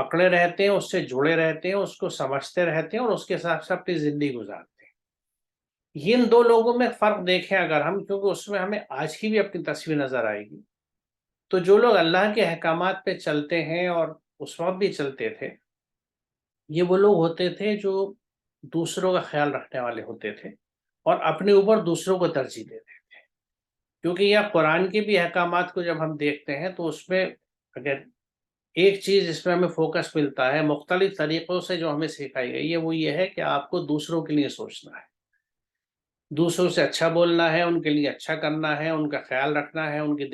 پکڑے رہتے ہیں، اس سے جڑے رہتے ہیں، اس کو سمجھتے رہتے ہیں اور اس کے حساب سے اپنی زندگی گزارتے ہیں۔ ان دو لوگوں میں فرق دیکھیں اگر ہم، کیونکہ اس میں ہمیں آج کی بھی اپنی تصویر نظر آئے گی، تو جو لوگ اللہ کے احکامات پہ چلتے ہیں اور اس وقت بھی چلتے تھے، یہ وہ لوگ ہوتے تھے جو دوسروں کا خیال رکھنے والے ہوتے تھے اور اپنے اوپر دوسروں کو ترجیح دیتے تھے۔ کیونکہ یہ قرآن کے بھی احکامات کو جب ہم دیکھتے ہیں تو اس میں اگر ایک چیز اس میں ہمیں فوکس ملتا ہے مختلف طریقوں سے جو ہمیں سکھائی گئی ہے، وہ یہ ہے کہ آپ کو دوسروں کے لیے سوچنا ہے، دوسروں سے اچھا بولنا ہے، ان کے لیے اچھا کرنا ہے، ان کا خیال رکھنا ہے، ان کی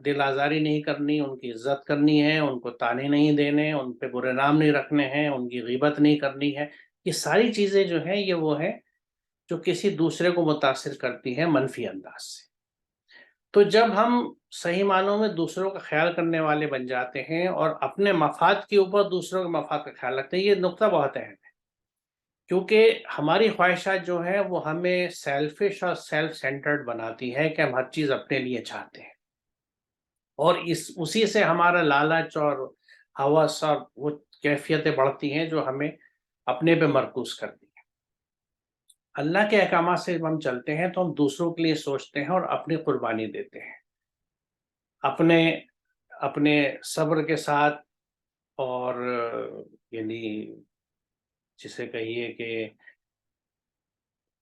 دل آزاری نہیں کرنی، ان کی عزت کرنی ہے، ان کو طعنے نہیں دینے، ان پہ برے نام نہیں رکھنے ہیں، ان کی غیبت نہیں کرنی ہے۔ یہ ساری چیزیں جو ہیں یہ وہ ہیں جو کسی دوسرے کو متاثر کرتی ہیں منفی انداز سے۔ تو جب ہم صحیح معنوں میں دوسروں کا خیال کرنے والے بن جاتے ہیں اور اپنے مفاد کے اوپر دوسروں کے مفاد کا خیال رکھتے ہیں، یہ نقطہ بہت اہم ہے، کیونکہ ہماری خواہشات جو ہیں وہ ہمیں سیلفش اور سیلف سینٹرڈ بناتی ہے کہ ہم ہر چیز اپنے لیے چاہتے ہیں، اور اسی سے ہمارا لالچ اور ہوس اور وہ کیفیتیں بڑھتی ہیں جو ہمیں اپنے پہ مرکوز کرتی ہیں۔ اللہ کے احکامات سے جب ہم چلتے ہیں تو ہم دوسروں کے لیے سوچتے ہیں اور اپنی قربانی دیتے ہیں، اپنے اپنے صبر کے ساتھ، اور یعنی جسے کہیے کہ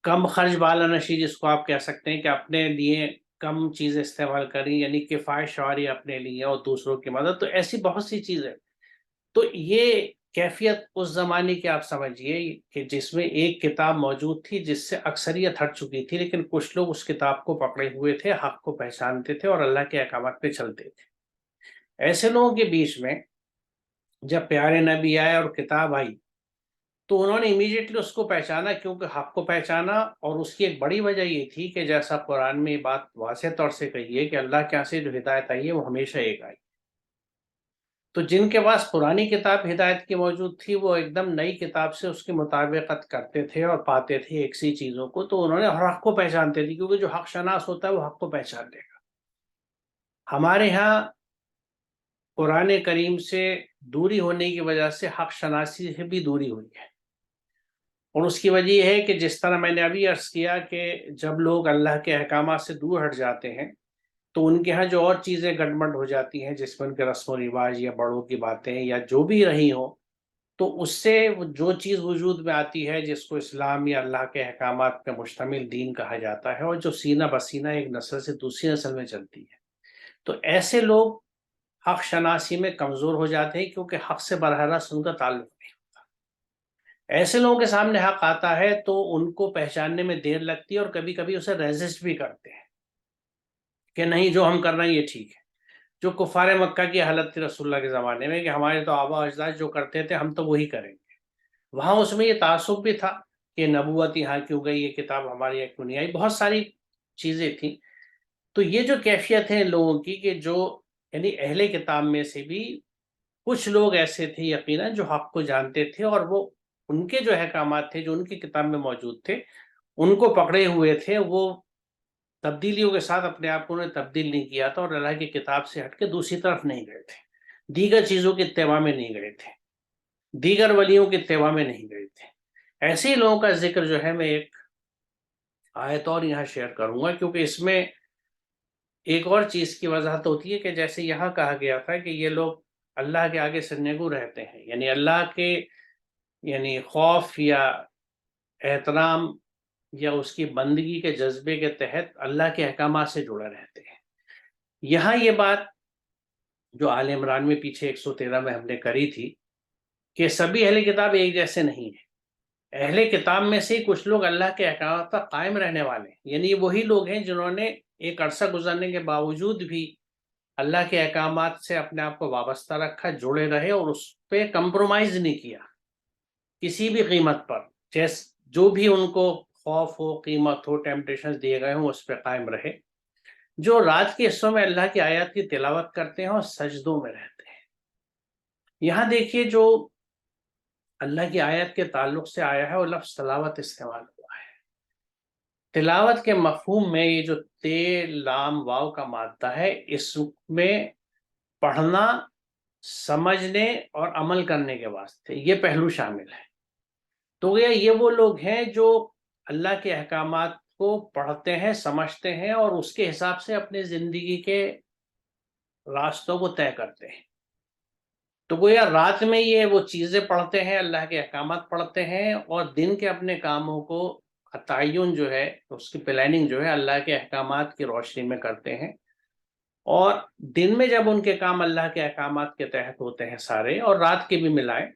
کم خرچ بالا نشی جس کو آپ کہہ سکتے ہیں، کہ اپنے لیے کم چیزیں استعمال کریں، یعنی کفایت شعاری اپنے لیے اور دوسروں کی مدد۔ تو ایسی بہت سی چیزیں، تو یہ کیفیت اس زمانے کی آپ سمجھیے کہ جس میں ایک کتاب موجود تھی جس سے اکثریت ہٹ چکی تھی، لیکن کچھ لوگ اس کتاب کو پکڑے ہوئے تھے، حق کو پہچانتے تھے اور اللہ کے احکامات پہ چلتے تھے۔ ایسے لوگوں کے بیچ میں جب پیارے نبی آئے اور کتاب آئی تو انہوں نے امیڈیٹلی اس کو پہچانا، کیونکہ حق کو پہچانا، اور اس کی ایک بڑی وجہ یہ تھی کہ جیسا قرآن میں یہ بات واضح طور سے کہی ہے کہ اللہ کے یہاں سے جو ہدایت آئی ہے وہ ہمیشہ ایک آئی۔ تو جن کے پاس پرانی کتاب ہدایت کی موجود تھی وہ ایک دم نئی کتاب سے اس کی مطابقت کرتے تھے اور پاتے تھے ایک سی چیزوں کو، تو انہوں نے ہر حق کو پہچانتے تھے، کیونکہ جو حق شناس ہوتا ہے وہ حق کو پہچان لے گا۔ ہمارے ہاں قرآن کریم سے دوری ہونے کی وجہ سے حق شناسی سے بھی دوری ہوئی ہے، اور اس کی وجہ یہ ہے کہ جس طرح میں نے ابھی عرض کیا کہ جب لوگ اللہ کے احکامات سے دور ہٹ جاتے ہیں تو ان کے ہاں جو اور چیزیں گڑبڑ ہو جاتی ہیں، جس میں ان کے رسم و رواج یا بڑوں کی باتیں یا جو بھی رہی ہوں، تو اس سے جو چیز وجود میں آتی ہے جس کو اسلام یا اللہ کے احکامات پہ مشتمل دین کہا جاتا ہے، اور جو سینہ بسینہ ایک نسل سے دوسری نسل میں چلتی ہے، تو ایسے لوگ حق شناسی میں کمزور ہو جاتے ہیں، کیونکہ حق سے براہ راست ان کا تعلق نہیں ہوتا۔ ایسے لوگوں کے سامنے حق آتا ہے تو ان کو پہچاننے میں دیر لگتی ہے، اور کبھی کبھی اسے ریزسٹ بھی کرتے ہیں کہ نہیں جو ہم کر رہے ہیں یہ ٹھیک ہے۔ جو کفار مکہ کی حالت تھی رسول اللہ کے زمانے میں کہ ہمارے تو آبا اجداد جو کرتے تھے ہم تو وہی کریں گے، وہاں اس میں یہ تعصب بھی تھا کہ نبوت یہاں کیوں گئی، یہ کتاب ہماری یہاں کیوں نہیں آئی، بہت ساری چیزیں تھیں۔ تو یہ جو کیفیت ہے لوگوں کی کہ جو یعنی اہل کتاب میں سے بھی کچھ لوگ ایسے تھے یقیناً جو حق کو جانتے تھے، اور وہ ان کے جو احکامات تھے جو ان کی کتاب میں موجود تھے ان کو پکڑے ہوئے تھے، وہ تبدیلیوں کے ساتھ اپنے آپ کو انہیں تبدیل نہیں کیا تھا، اور اللہ کی کتاب سے ہٹ کے دوسری طرف نہیں گئے تھے، دیگر چیزوں کے اتباع میں نہیں گئے تھے، دیگر ولیوں کے اتباع میں نہیں گئے تھے۔ ایسے ہی لوگوں کا ذکر جو ہے میں ایک آیت اور یہاں شیئر کروں گا، کیونکہ اس میں ایک اور چیز کی وضاحت ہوتی ہے کہ جیسے یہاں کہا گیا تھا کہ یہ لوگ اللہ کے آگے سرنگو رہتے ہیں، یعنی اللہ کے یعنی خوف یا احترام یا اس کی بندگی کے جذبے کے تحت اللہ کے احکامات سے جڑے رہتے ہیں۔ یہاں یہ بات جو آل عمران میں پیچھے 113 میں ہم نے کری تھی کہ سبھی اہل کتاب ایک جیسے نہیں ہیں، اہل کتاب میں سے کچھ لوگ اللہ کے احکامات پر قائم رہنے والے ہیں، یعنی وہی لوگ ہیں جنہوں نے ایک عرصہ گزرنے کے باوجود بھی اللہ کے احکامات سے اپنے آپ کو وابستہ رکھا، جڑے رہے اور اس پہ کمپرومائز نہیں کیا کسی بھی قیمت پر، جو بھی ان کو خوف ہو، قیمت ہو، ٹیمپٹیشن دیے گئے ہوں، اس پہ قائم رہے، جو رات کے حصوں میں اللہ کی آیات کی تلاوت کرتے ہیں اور سجدوں میں رہتے ہیں۔ یہاں دیکھیے جو اللہ کی آیت کے تعلق سے آیا ہے وہ لفظ تلاوت استعمال ہوا ہے۔ تلاوت کے مفہوم میں یہ جو تے لام واو کا مادہ ہے، اس میں پڑھنا سمجھنے اور عمل کرنے کے واسطے، یہ پہلو شامل ہے۔ تو یہ وہ لوگ ہیں جو اللہ کے احکامات کو پڑھتے ہیں، سمجھتے ہیں اور اس کے حساب سے اپنے زندگی کے راستوں کو طے کرتے ہیں۔ تو گویا رات میں یہ وہ چیزیں پڑھتے ہیں، اللہ کے احکامات پڑھتے ہیں، اور دن کے اپنے کاموں کو تعین جو ہے، اس کی پلاننگ جو ہے اللہ کے احکامات کی روشنی میں کرتے ہیں۔ اور دن میں جب ان کے کام اللہ کے احکامات کے تحت ہوتے ہیں سارے، اور رات کے بھی ملائے،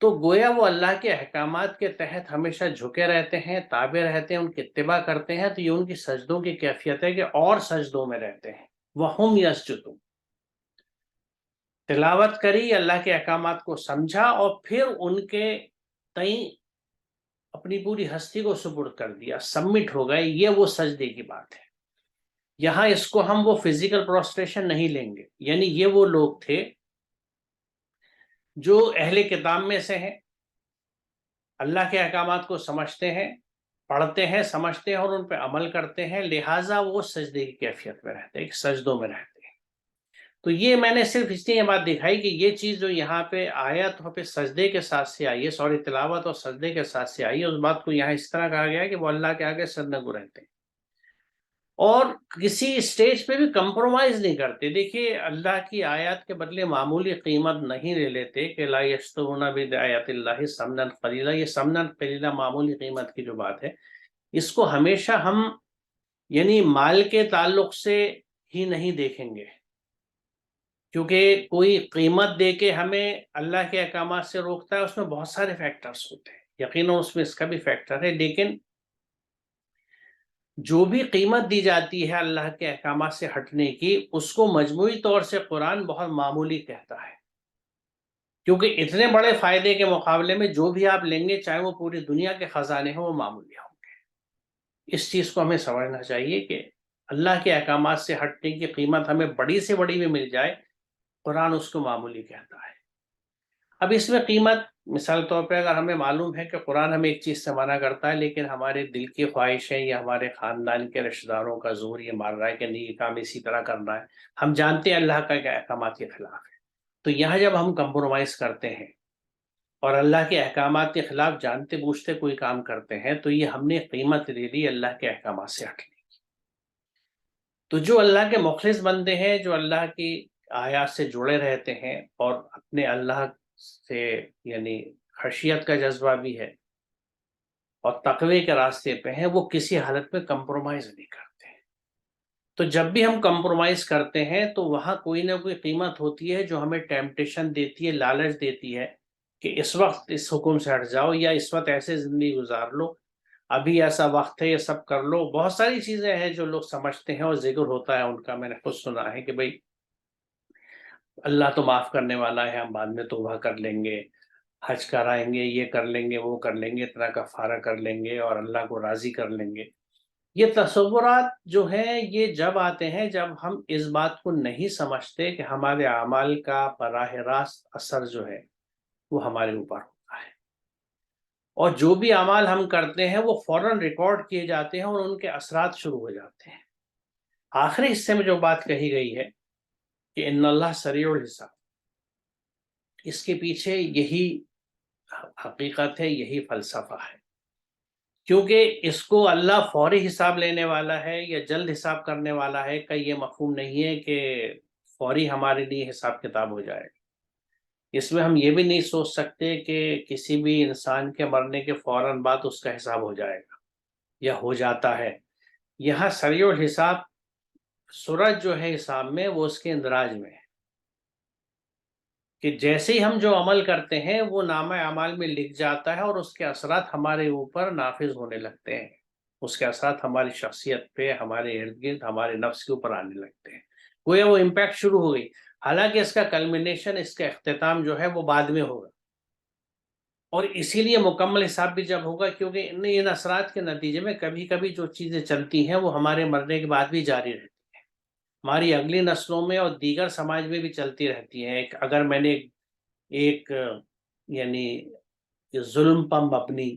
تو گویا وہ اللہ کے احکامات کے تحت ہمیشہ جھکے رہتے ہیں، تابع رہتے ہیں، ان کی اتباع کرتے ہیں۔ تو یہ ان کی سجدوں کی کیفیت ہے کہ اور سجدوں میں رہتے ہیں، وَهُمْ يَسْجُدُونَ۔ تلاوت کری، اللہ کے احکامات کو سمجھا، اور پھر ان کے تئیں اپنی پوری ہستی کو سپرد کر دیا، سبمٹ ہو گئے، یہ وہ سجدے کی بات ہے۔ یہاں اس کو ہم وہ فزیکل پروسٹریشن نہیں لیں گے، یعنی یہ وہ لوگ تھے جو اہل کتاب میں سے ہیں، اللہ کے احکامات کو سمجھتے ہیں، پڑھتے ہیں، سمجھتے ہیں اور ان پہ عمل کرتے ہیں، لہٰذا وہ سجدے کی کیفیت میں رہتے ہیں، سجدوں میں رہتے ہیں۔ تو یہ میں نے صرف اس لیے یہ بات دکھائی کہ یہ چیز جو یہاں پہ آیت پہ سجدے کے ساتھ سے آئی ہے، سوری تلاوت اور سجدے کے ساتھ سے آئی ہے، اس بات کو یہاں اس طرح کہا گیا ہے کہ وہ اللہ کے آگے سرنگو رہتے ہیں اور کسی اسٹیج پہ بھی کمپرومائز نہیں کرتے۔ دیکھیے اللہ کی آیات کے بدلے معمولی قیمت نہیں لے لیتے کہ لا یشترون بآیات اللہ ثمنا قلیلا، یہ ثمنا قلیلا معمولی قیمت کی جو بات ہے، اس کو ہمیشہ ہم یعنی مال کے تعلق سے ہی نہیں دیکھیں گے، کیونکہ کوئی قیمت دے کے ہمیں اللہ کے احکامات سے روکتا ہے، اس میں بہت سارے فیکٹرز ہوتے ہیں، یقیناً اس میں اس کا بھی فیکٹر ہے، لیکن جو بھی قیمت دی جاتی ہے اللہ کے احکامات سے ہٹنے کی، اس کو مجموعی طور سے قرآن بہت معمولی کہتا ہے، کیونکہ اتنے بڑے فائدے کے مقابلے میں جو بھی آپ لیں گے، چاہے وہ پوری دنیا کے خزانے ہوں، وہ معمولی ہوں گے۔ اس چیز کو ہمیں سمجھنا چاہیے کہ اللہ کے احکامات سے ہٹنے کی قیمت ہمیں بڑی سے بڑی بھی مل جائے، قرآن اس کو معمولی کہتا ہے۔ اب اس میں قیمت، مثال طور پہ اگر ہمیں معلوم ہے کہ قرآن ہمیں ایک چیز سے منع کرتا ہے، لیکن ہمارے دل کی خواہشیں یا ہمارے خاندان کے رشتہ داروں کا زور یہ مار رہا ہے کہ نہیں یہ کام اسی طرح کرنا ہے، ہم جانتے ہیں اللہ کا کیا احکامات کے خلاف ہے، تو یہاں جب ہم کمپرومائز کرتے ہیں اور اللہ کے احکامات کے خلاف جانتے بوجھتے کوئی کام کرتے ہیں، تو یہ ہم نے قیمت لے لی اللہ کے احکامات سے ہٹنے کی۔ تو جو اللہ کے مخلص بندے ہیں، جو اللہ کی آیات سے جڑے رہتے ہیں اور اپنے اللہ سے یعنی خشیت کا جذبہ بھی ہے اور تقوی کے راستے پہ ہیں، وہ کسی حالت میں کمپرومائز نہیں کرتے۔ تو جب بھی ہم کمپرومائز کرتے ہیں تو وہاں کوئی نہ کوئی قیمت ہوتی ہے جو ہمیں ٹیمپٹیشن دیتی ہے، لالچ دیتی ہے کہ اس وقت اس حکم سے ہٹ جاؤ، یا اس وقت ایسے زندگی گزار لو، ابھی ایسا وقت ہے، یہ سب کر لو۔ بہت ساری چیزیں ہیں جو لوگ سمجھتے ہیں اور ذکر ہوتا ہے ان کا، میں نے خود سنا ہے کہ بھئی اللہ تو معاف کرنے والا ہے، ہم بعد میں توبہ کر لیں گے، حج کرائیں گے، یہ کر لیں گے، وہ کر لیں گے، اتنا کفارہ کر لیں گے اور اللہ کو راضی کر لیں گے۔ یہ تصورات جو ہیں یہ جب آتے ہیں جب ہم اس بات کو نہیں سمجھتے کہ ہمارے اعمال کا براہ راست اثر جو ہے وہ ہمارے اوپر ہوتا ہے، اور جو بھی اعمال ہم کرتے ہیں وہ فوراً ریکارڈ کیے جاتے ہیں اور ان کے اثرات شروع ہو جاتے ہیں۔ آخری حصے میں جو بات کہی گئی ہے کہ ان اللہ سریع الحساب، اس کے پیچھے یہی حقیقت ہے، یہی فلسفہ ہے، کیونکہ اس کو اللہ فوری حساب لینے والا ہے یا جلد حساب کرنے والا ہے کا یہ مفہوم نہیں ہے کہ فوری ہمارے لیے حساب کتاب ہو جائے گا۔ اس میں ہم یہ بھی نہیں سوچ سکتے کہ کسی بھی انسان کے مرنے کے فوراً بعد اس کا حساب ہو جائے گا یا ہو جاتا ہے۔ یہاں سریع الحساب، سورج جو ہے حساب میں، وہ اس کے اندراج میں ہے کہ جیسے ہی ہم جو عمل کرتے ہیں وہ نامہ اعمال میں لکھ جاتا ہے اور اس کے اثرات ہمارے اوپر نافذ ہونے لگتے ہیں، اس کے اثرات ہماری شخصیت پہ، ہمارے ارد گرد، ہمارے نفس کے اوپر آنے لگتے ہیں، گویا وہ امپیکٹ شروع ہو گئی۔ حالانکہ اس کا کلمنیشن، اس کا اختتام جو ہے وہ بعد میں ہوگا، اور اسی لیے مکمل حساب بھی جب ہوگا، کیونکہ ان اثرات کے نتیجے میں کبھی کبھی جو چیزیں چلتی ہیں وہ ہمارے مرنے کے بعد بھی جاری رہتی ہیں، ہماری اگلی نسلوں میں اور دیگر سماج میں بھی چلتی رہتی ہیں۔ اگر میں نے ایک یعنی ظلم پم اپنی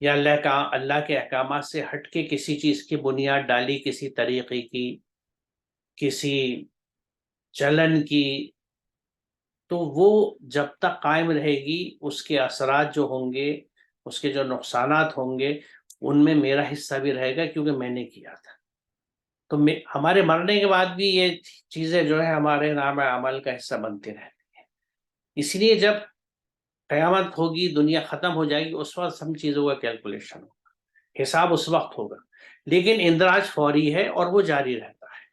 یا اللہ کے احکامات سے ہٹ کے کسی چیز کی بنیاد ڈالی، کسی طریقے کی، کسی چلن کی، تو وہ جب تک قائم رہے گی اس کے اثرات جو ہوں گے، اس کے جو نقصانات ہوں گے، ان میں میرا حصہ بھی رہے گا کیونکہ میں نے کیا تھا. تو ہمارے مرنے کے بعد بھی یہ چیزیں جو ہے ہمارے نام عمل کا حصہ بنتی رہتی ہیں. اس لیے جب قیامت ہوگی، دنیا ختم ہو جائے گی، اس وقت ہم چیزوں کا کیلکولیشن ہوگا، حساب اس وقت ہوگا. لیکن اندراج فوری ہے اور وہ جاری رہتا ہے،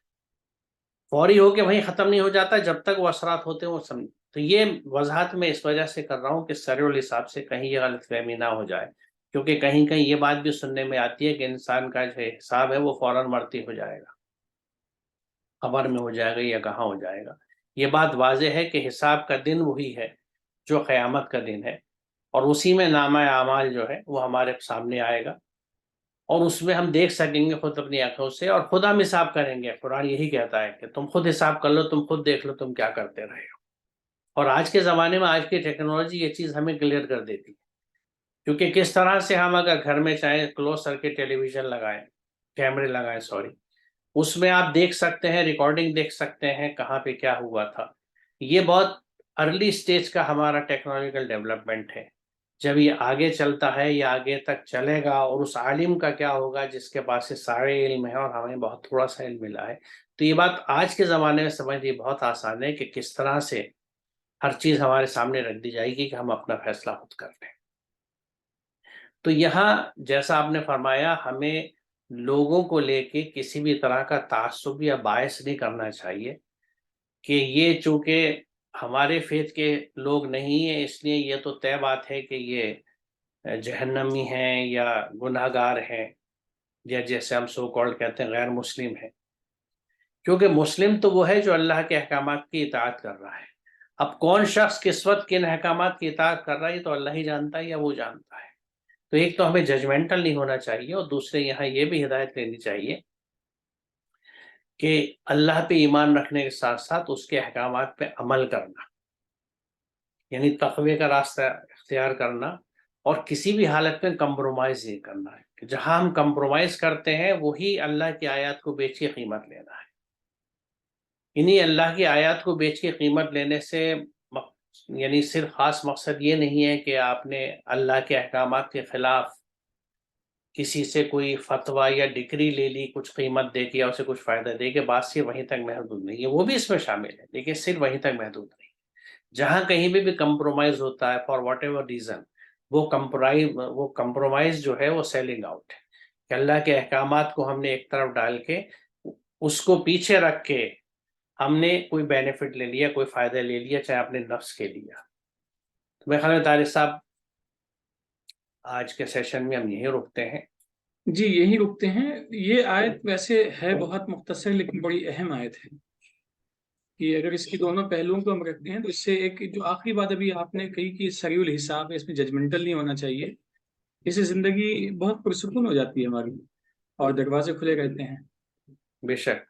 فوری ہو کے وہیں ختم نہیں ہو جاتا جب تک وہ اثرات ہوتے ہیں وہ سمجھ. تو یہ وضاحت میں اس وجہ سے کر رہا ہوں کہ سریع الحساب سے کہیں یہ غلط فہمی نہ ہو جائے، کیونکہ کہیں کہیں یہ بات بھی سننے میں آتی ہے کہ انسان کا جو حساب ہے وہ فوراً مرتی ہو جائے گا، قبر میں ہو جائے گا یا کہاں ہو جائے گا. یہ بات واضح ہے کہ حساب کا دن وہی ہے جو قیامت کا دن ہے، اور اسی میں نامہ اعمال جو ہے وہ ہمارے سامنے آئے گا، اور اس میں ہم دیکھ سکیں گے خود اپنی آنکھوں سے، اور خود ہم حساب کریں گے. قرآن یہی کہتا ہے کہ تم خود حساب کر لو، تم خود دیکھ لو تم کیا کرتے رہے ہو. اور آج کے زمانے میں آج کی ٹیکنالوجی یہ چیز ہمیں کلیئر کر دیتی ہے، کیونکہ کس طرح سے ہم اگر گھر میں چاہیں کلوز سرکٹ ٹیلی ویژن لگائیں، کیمرے لگائیں اس میں آپ دیکھ سکتے ہیں، ریکارڈنگ دیکھ سکتے ہیں کہاں پہ کیا ہوا تھا. یہ بہت ارلی سٹیج کا ہمارا ٹیکنالوجیکل ڈیولپمنٹ ہے. جب یہ آگے چلتا ہے یا آگے تک چلے گا، اور اس عالم کا کیا ہوگا جس کے پاس یہ سارے علم ہے اور ہمیں بہت تھوڑا سا علم ملا ہے. تو یہ بات آج کے زمانے میں سمجھنی بہت آسان ہے کہ کس طرح سے ہر چیز ہمارے سامنے رکھ دی جائے گی کہ ہم اپنا فیصلہ خود کر لیں. تو یہاں جیسا آپ نے فرمایا، ہمیں لوگوں کو لے کے کسی بھی طرح کا تعصب یا باعث نہیں کرنا چاہیے کہ یہ چونکہ ہمارے فیت کے لوگ نہیں ہیں اس لیے یہ تو طے بات ہے کہ یہ جہنمی ہیں یا گناہ گار ہیں، یا جیسے ہم سو کالڈ کہتے ہیں غیر مسلم ہیں. کیونکہ مسلم تو وہ ہے جو اللہ کے احکامات کی اطاعت کر رہا ہے. اب کون شخص کس وقت کن احکامات کی اطاعت کر رہا ہے تو اللہ ہی جانتا ہے یا وہ جانتا ہے. تو ایک تو ہمیں ججمنٹل نہیں ہونا چاہیے، اور دوسرے یہاں یہ بھی ہدایت لینی چاہیے کہ اللہ پہ ایمان رکھنے کے ساتھ ساتھ اس کے احکامات پہ عمل کرنا، یعنی تقوی کا راستہ اختیار کرنا، اور کسی بھی حالت میں کمپرومائز نہیں کرنا ہے. کہ جہاں ہم کمپرومائز کرتے ہیں وہی اللہ کی آیات کو بیچ کے قیمت لینا ہے. انہیں اللہ کی آیات کو بیچ کے قیمت لینے سے یعنی صرف خاص مقصد یہ نہیں ہے کہ آپ نے اللہ کے احکامات کے خلاف کسی سے کوئی فتویٰ یا ڈگری لے لی کچھ قیمت دے کے یا اسے کچھ فائدہ دے کے، بات صرف وہیں تک محدود نہیں ہے. وہ بھی اس میں شامل ہے لیکن صرف وہیں تک محدود نہیں. جہاں کہیں بھی کمپرومائز ہوتا ہے فار واٹ ایور ریزن، وہ کمپرومائز جو ہے وہ سیلنگ آؤٹ ہے. کہ اللہ کے احکامات کو ہم نے ایک طرف ڈال کے اس کو پیچھے رکھ کے ہم نے کوئی بینیفٹ لے لیا، کوئی فائدہ لے لیا، چاہے اپنے نفس کے لیا. تو میرے خیال میں طارق صاحب آج کے سیشن میں ہم یہیں رکتے ہیں. جی یہی رکتے ہیں. یہ آیت ویسے ہے بہت مختصر لیکن بڑی اہم آیت ہے کہ اگر اس کی دونوں پہلوؤں کو ہم رکھتے ہیں تو اس سے ایک جو آخری بات ابھی آپ نے کہی کہ سریع الحساب ہے، اس میں ججمنٹل نہیں ہونا چاہیے، اس سے زندگی بہت پرسکون ہو جاتی ہے ہماری اور دروازے کھلے رہتے ہیں. بے شک.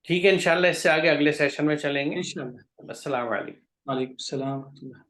ٹھیک ہے، انشاءاللہ اس سے آگے اگلے سیشن میں چلیں گے. انشاءاللہ. السلام علیکم. وعلیکم السلام ورحمۃ اللہ.